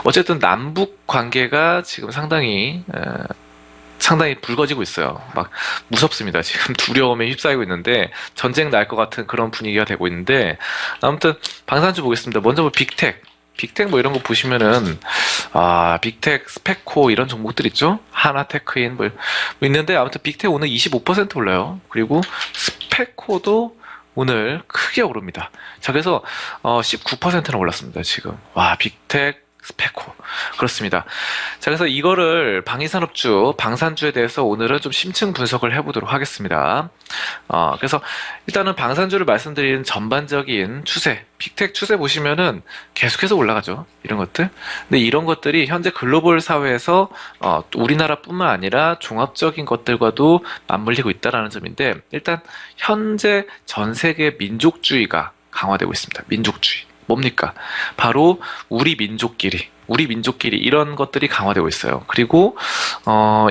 어쨌든 남북 관계가 지금 상당히 붉어지고 있어요. 막 무섭습니다. 지금 두려움에 휩싸이고 있는데 전쟁 날 것 같은 그런 분위기가 되고 있는데 아무튼 방산주 보겠습니다. 먼저 뭐 빅텍 뭐 이런 거 보시면은 빅텍, 스페코 이런 종목들 있죠? 하나테크인 뭐 있는데 아무튼 빅텍 오늘 25% 올라요. 그리고 스페코도 오늘 크게 오릅니다. 자, 그래서 19%나 올랐습니다. 지금. 와, 빅텍, 스페코. 그렇습니다. 자, 그래서 이거를 방위산업주, 방산주에 대해서 오늘은 좀 심층 분석을 해보도록 하겠습니다. 그래서 일단은 방산주를 말씀드린 전반적인 추세, 빅텍 추세 보시면은 계속해서 올라가죠. 이런 것들. 근데 이런 것들이 현재 글로벌 사회에서 우리나라뿐만 아니라 종합적인 것들과도 맞물리고 있다는 점인데, 일단 현재 전 세계 민족주의가 강화되고 있습니다. 민족주의. 뭡니까? 바로 우리 민족끼리 이런 것들이 강화되고 있어요. 그리고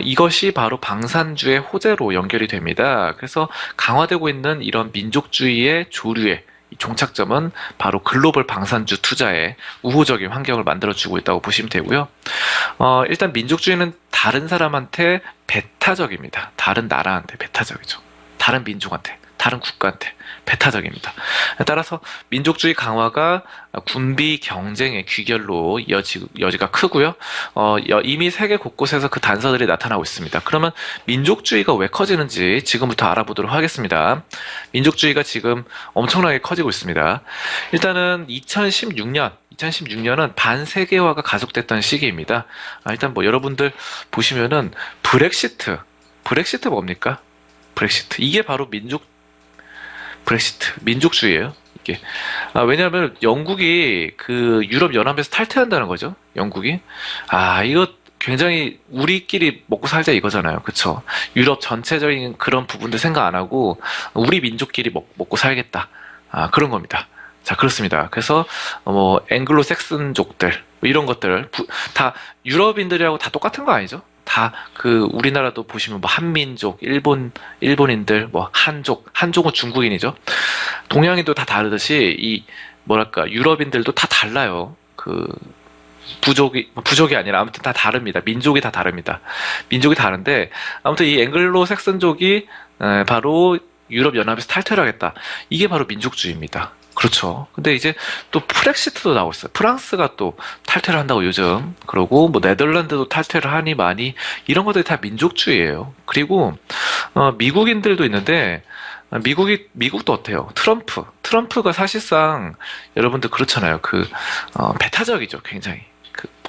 이것이 바로 방산주의 호재로 연결이 됩니다. 그래서 강화되고 있는 이런 민족주의의 조류의 종착점은 바로 글로벌 방산주 투자에 우호적인 환경을 만들어주고 있다고 보시면 되고요. 일단 민족주의는 다른 사람한테 배타적입니다. 다른 나라한테 배타적이죠. 다른 민족한테, 다른 국가한테 배타적입니다. 따라서 민족주의 강화가 군비 경쟁의 귀결로 여지가 크고요. 이미 세계 곳곳에서 그 단서들이 나타나고 있습니다. 그러면 민족주의가 왜 커지는지 지금부터 알아보도록 하겠습니다. 민족주의가 지금 엄청나게 커지고 있습니다. 일단은 2016년은 반세계화가 가속됐던 시기입니다. 일단 뭐 여러분들 보시면은 브렉시트 뭡니까? 브렉시트. 이게 바로 민족주의예요. 이게. 왜냐하면 영국이 그 유럽 연합에서 탈퇴한다는 거죠. 영국이. 이거 굉장히 우리끼리 먹고 살자 이거잖아요. 그쵸? 유럽 전체적인 그런 부분들 생각 안 하고 우리 민족끼리 먹고 살겠다. 그런 겁니다. 자, 그렇습니다. 그래서 뭐 앵글로색슨족들 뭐 이런 것들 다 유럽인들이라고 다 똑같은 거 아니죠? 다 그 우리나라도 보시면 뭐 한민족, 일본인들, 뭐 한족은 중국인이죠. 동양인도 다 다르듯이 이 뭐랄까 유럽인들도 다 달라요. 그 부족이 아니라 아무튼 다 다릅니다. 민족이 다 다릅니다. 민족이 다른데 아무튼 이 앵글로색슨족이 바로 유럽 연합에서 탈퇴를 하겠다. 이게 바로 민족주의입니다. 그렇죠. 근데 이제 또 프렉시트도 나오고 있어요. 프랑스가 또 탈퇴를 한다고 요즘. 그러고 뭐 네덜란드도 탈퇴를 하니 많이 이런 것들이 다 민족주의예요. 그리고 미국인들도 있는데 미국도 어때요? 트럼프가 사실상 여러분들 그렇잖아요. 배타적이죠. 굉장히.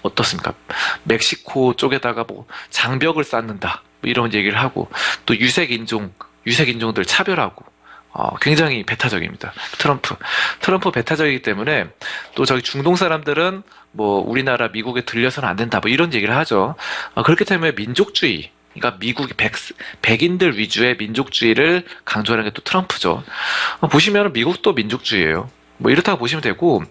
어떻습니까? 멕시코 쪽에다가 뭐 장벽을 쌓는다. 뭐 이런 얘기를 하고 또 유색인종들 차별하고 굉장히 배타적입니다. 트럼프 배타적이기 때문에 또 저기 중동 사람들은 뭐 우리나라 미국에 들려서는 안 된다 뭐 이런 얘기를 하죠. 그렇기 때문에 민족주의, 그러니까 미국이 백인들 위주의 민족주의를 강조하는 게 또 트럼프죠. 보시면 미국도 민족주의예요. 뭐 이렇다고 보시면 되고,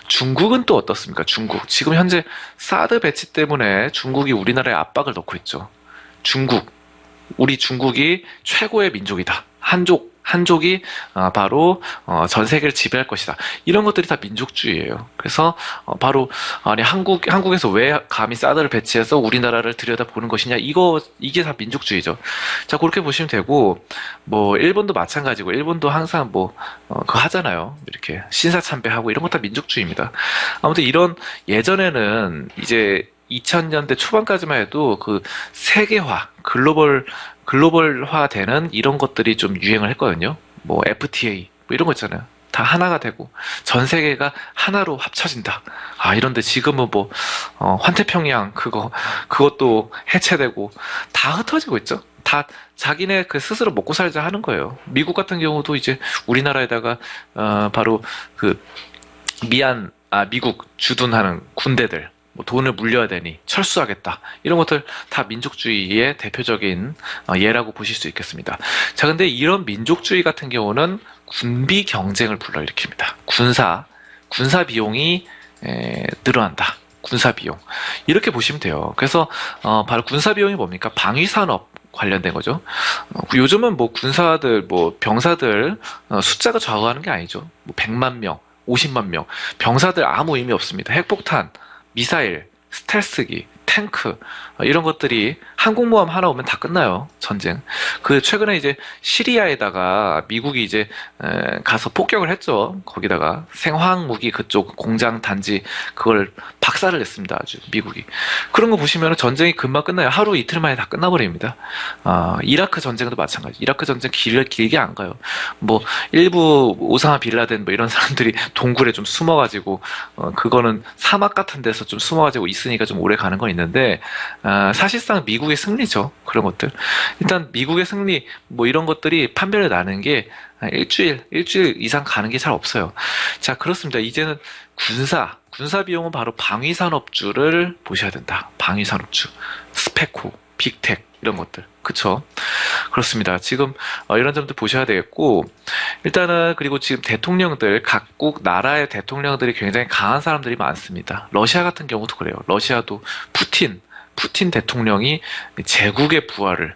중국은 또 어떻습니까? 지금 현재 사드 배치 때문에 중국이 우리나라에 압박을 넣고 있죠. 우리 중국이 최고의 민족이다. 한족이 바로 전 세계를 지배할 것이다. 이런 것들이 다 민족주의예요. 그래서 바로 아니 한국에서 왜 감히 사드를 배치해서 우리나라를 들여다보는 것이냐, 이게 다 민족주의죠. 자, 그렇게 보시면 되고, 뭐 일본도 마찬가지고, 일본도 항상 뭐 그거 하잖아요. 이렇게 신사참배하고 이런 것 다 민족주의입니다. 아무튼 이런 예전에는 이제 2000년대 초반까지만 해도 그 세계화, 글로벌화 되는 이런 것들이 좀 유행을 했거든요. 뭐 FTA, 뭐 이런 거 있잖아요. 다 하나가 되고, 전 세계가 하나로 합쳐진다. 이런데 지금은 뭐, 환태평양, 그것도 해체되고, 다 흩어지고 있죠. 다 자기네 그 스스로 먹고 살자 하는 거예요. 미국 같은 경우도 이제 우리나라에다가, 바로 미국 주둔하는 군대들, 뭐 돈을 물려야 되니 철수하겠다, 이런 것들 다 민족주의의 대표적인 예라고 보실 수 있겠습니다. 자, 근데 이런 민족주의 같은 경우는 군비 경쟁을 불러일으킵니다. 군사 비용이 늘어난다. 군사 비용, 이렇게 보시면 돼요. 그래서 바로 군사 비용이 뭡니까? 방위산업 관련된 거죠. 요즘은 뭐 군사들, 뭐 병사들 숫자가 좌우하는 게 아니죠. 뭐 100만 명, 50만 명 병사들 아무 의미 없습니다. 핵폭탄, 미사일, 스텔스기, 탱크, 이런 것들이 항공모함 하나 오면 다 끝나요. 전쟁. 그 최근에 이제 시리아에다가 미국이 이제 가서 폭격을 했죠. 거기다가 생화학 무기 그쪽 공장 단지 그걸 박살을 냈습니다. 아주 미국이. 그런 거 보시면 전쟁이 금방 끝나요. 하루 이틀 만에 다 끝나버립니다. 이라크 전쟁도 마찬가지. 이라크 전쟁 길게 안 가요. 뭐 일부 오사마 빌라덴 뭐 이런 사람들이 동굴에 좀 숨어가지고 그거는 사막 같은 데서 좀 숨어가지고 있으니까 좀 오래 가는 건 있는데 사실상 미국의 승리죠. 그런 것들. 일단 미국의 승리 뭐 이런 것들이 판별이 나는 게 일주일 이상 가는 게 잘 없어요. 자, 그렇습니다. 이제는 군사 비용은 바로 방위산업주를 보셔야 된다. 방위산업주, 스페코, 빅텍 이런 것들. 그쵸? 그렇습니다. 지금 이런 점도 보셔야 되겠고 일단은 그리고 지금 대통령들 각국 나라의 대통령들이 굉장히 강한 사람들이 많습니다. 러시아 같은 경우도 그래요. 러시아도 푸틴 대통령이 제국의 부활을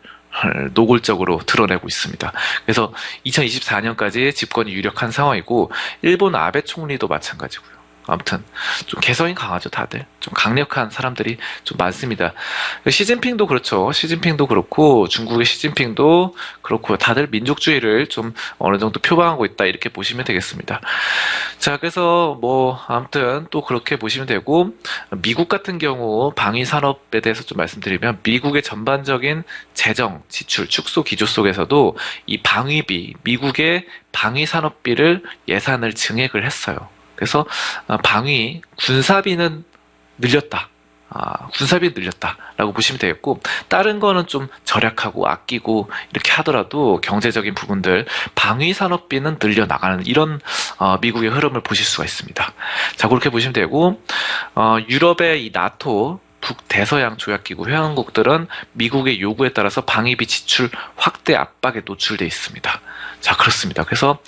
노골적으로 드러내고 있습니다. 그래서 2024년까지 집권이 유력한 상황이고 일본 아베 총리도 마찬가지고요. 아무튼 좀 개성이 강하죠. 다들 좀 강력한 사람들이 좀 많습니다. 시진핑도 그렇죠. 시진핑도 그렇고 중국의 시진핑도 그렇고 다들 민족주의를 좀 어느 정도 표방하고 있다 이렇게 보시면 되겠습니다. 자, 그래서 뭐 아무튼 또 그렇게 보시면 되고 미국 같은 경우 방위 산업에 대해서 좀 말씀드리면 미국의 전반적인 재정 지출 축소 기조 속에서도 이 방위비 미국의 방위 산업비를 예산을 증액을 했어요. 그래서 군사비는 늘렸다. 군사비는 늘렸다라고 보시면 되겠고 다른 거는 좀 절약하고 아끼고 이렇게 하더라도 경제적인 부분들 방위 산업비는 늘려나가는 이런 미국의 흐름을 보실 수가 있습니다. 자, 그렇게 보시면 되고 유럽의 이 나토 북대서양 조약기구 회원국들은 미국의 요구에 따라서 방위비 지출 확대 압박에 노출돼 있습니다. 자, 그렇습니다. 그래서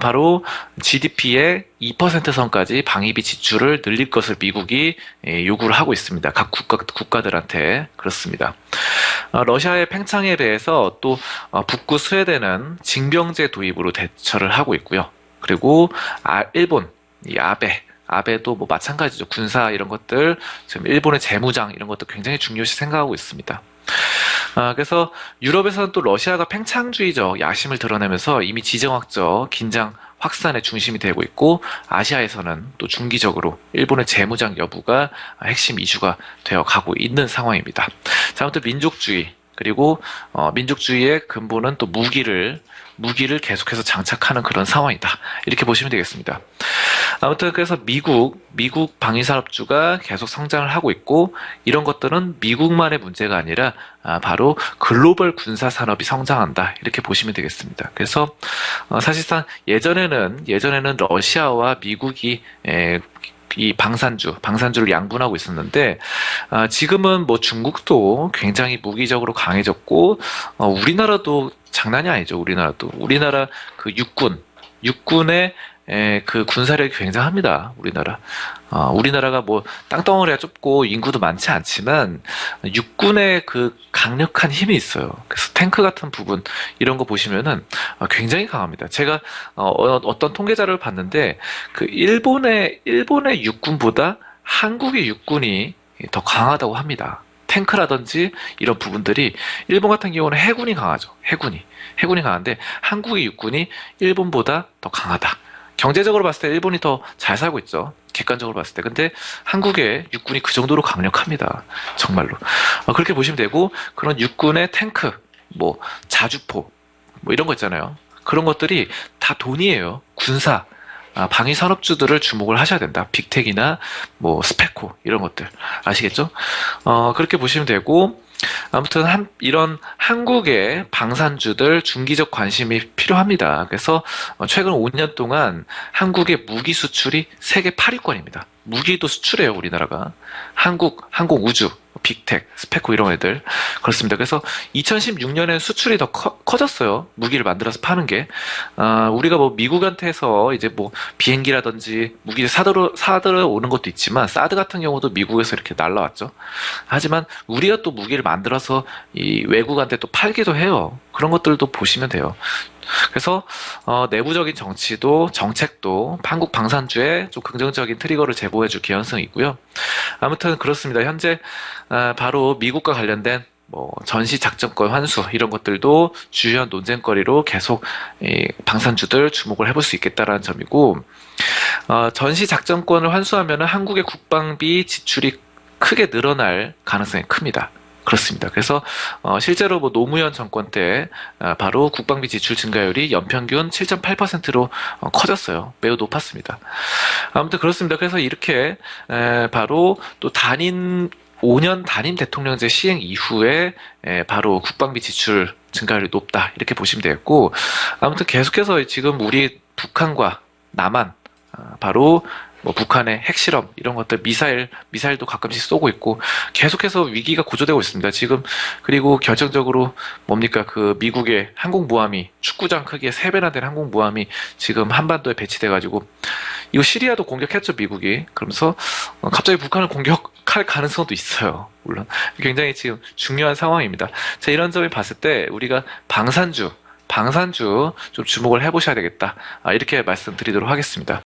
바로 GDP의 2% 선까지 방위비 지출을 늘릴 것을 미국이 요구를 하고 있습니다. 각 국가들한테 그렇습니다. 러시아의 팽창에 대해서 또 북구 스웨덴은 징병제 도입으로 대처를 하고 있고요. 그리고 일본 이 아베도 뭐 마찬가지죠. 군사 이런 것들, 지금 일본의 재무장 이런 것도 굉장히 중요시 생각하고 있습니다. 그래서 유럽에서는 또 러시아가 팽창주의적 야심을 드러내면서 이미 지정학적 긴장 확산의 중심이 되고 있고 아시아에서는 또 중기적으로 일본의 재무장 여부가 핵심 이슈가 되어 가고 있는 상황입니다. 자, 아무튼 민족주의 그리고 민족주의의 근본은 또 무기를 계속해서 장착하는 그런 상황이다. 이렇게 보시면 되겠습니다. 아무튼 그래서 미국 방위산업주가 계속 성장을 하고 있고 이런 것들은 미국만의 문제가 아니라 바로 글로벌 군사산업이 성장한다. 이렇게 보시면 되겠습니다. 그래서 사실상 예전에는 러시아와 미국이 이 방산주를 양분하고 있었는데 지금은 뭐 중국도 굉장히 무기적으로 강해졌고 우리나라도 장난이 아니죠. 우리나라 그 육군의 그 군사력이 굉장합니다. 우리나라가 뭐 땅덩어리가 좁고 인구도 많지 않지만 육군의 그 강력한 힘이 있어요. 그래서 탱크 같은 부분 이런 거 보시면은 굉장히 강합니다. 제가 어떤 통계자를 봤는데 그 일본의 육군보다 한국의 육군이 더 강하다고 합니다. 탱크라든지 이런 부분들이 일본 같은 경우는 해군이 강하죠. 해군이 강한데 한국의 육군이 일본보다 더 강하다. 경제적으로 봤을 때 일본이 더 잘 살고 있죠. 객관적으로 봤을 때. 근데 한국의 육군이 그 정도로 강력합니다. 정말로. 그렇게 보시면 되고 그런 육군의 탱크, 뭐 자주포, 뭐 이런 거 있잖아요. 그런 것들이 다 돈이에요. 방위 산업주들을 주목을 하셔야 된다. 빅텍이나 뭐 스페코 이런 것들 아시겠죠? 그렇게 보시면 되고 아무튼 이런 한국의 방산주들 중기적 관심이 필요합니다. 그래서 최근 5년 동안 한국의 무기 수출이 세계 8위권입니다. 무기도 수출해요, 우리나라가. 항공우주, 빅텍, 스페코 이런 애들. 그렇습니다. 그래서 2016년에 수출이 더 커졌어요. 무기를 만들어서 파는 게. 우리가 뭐 미국한테서 이제 뭐 비행기라든지 무기를 사들어 오는 것도 있지만, 사드 같은 경우도 미국에서 이렇게 날라왔죠. 하지만 우리가 또 무기를 만들어서 이 외국한테 또 팔기도 해요. 그런 것들도 보시면 돼요. 그래서 내부적인 정치도 정책도 한국 방산주에 좀 긍정적인 트리거를 제보해줄 개연성이 있고요. 아무튼 그렇습니다. 현재 바로 미국과 관련된 뭐 전시 작전권 환수 이런 것들도 주요한 논쟁거리로 계속 이 방산주들 주목을 해볼 수 있겠다라는 점이고, 전시 작전권을 환수하면 한국의 국방비 지출이 크게 늘어날 가능성이 큽니다. 그렇습니다. 그래서 실제로 뭐 노무현 정권 때 바로 국방비 지출 증가율이 연평균 7.8%로 커졌어요. 매우 높았습니다. 아무튼 그렇습니다. 그래서 이렇게 바로 또 5년 단임 대통령제 시행 이후에 바로 국방비 지출 증가율이 높다 이렇게 보시면 되겠고, 아무튼 계속해서 지금 우리 북한과 남한 바로 뭐 북한의 핵실험 이런 것들 미사일도 가끔씩 쏘고 있고 계속해서 위기가 고조되고 있습니다. 지금 그리고 결정적으로 뭡니까 그 미국의 항공모함이 축구장 크기의 3배나 되는 항공모함이 지금 한반도에 배치돼 가지고 이거 시리아도 공격했죠 미국이. 그러면서 갑자기 북한을 공격할 가능성도 있어요. 물론 굉장히 지금 중요한 상황입니다. 자, 이런 점을 봤을 때 우리가 방산주 좀 주목을 해보셔야 되겠다. 이렇게 말씀드리도록 하겠습니다.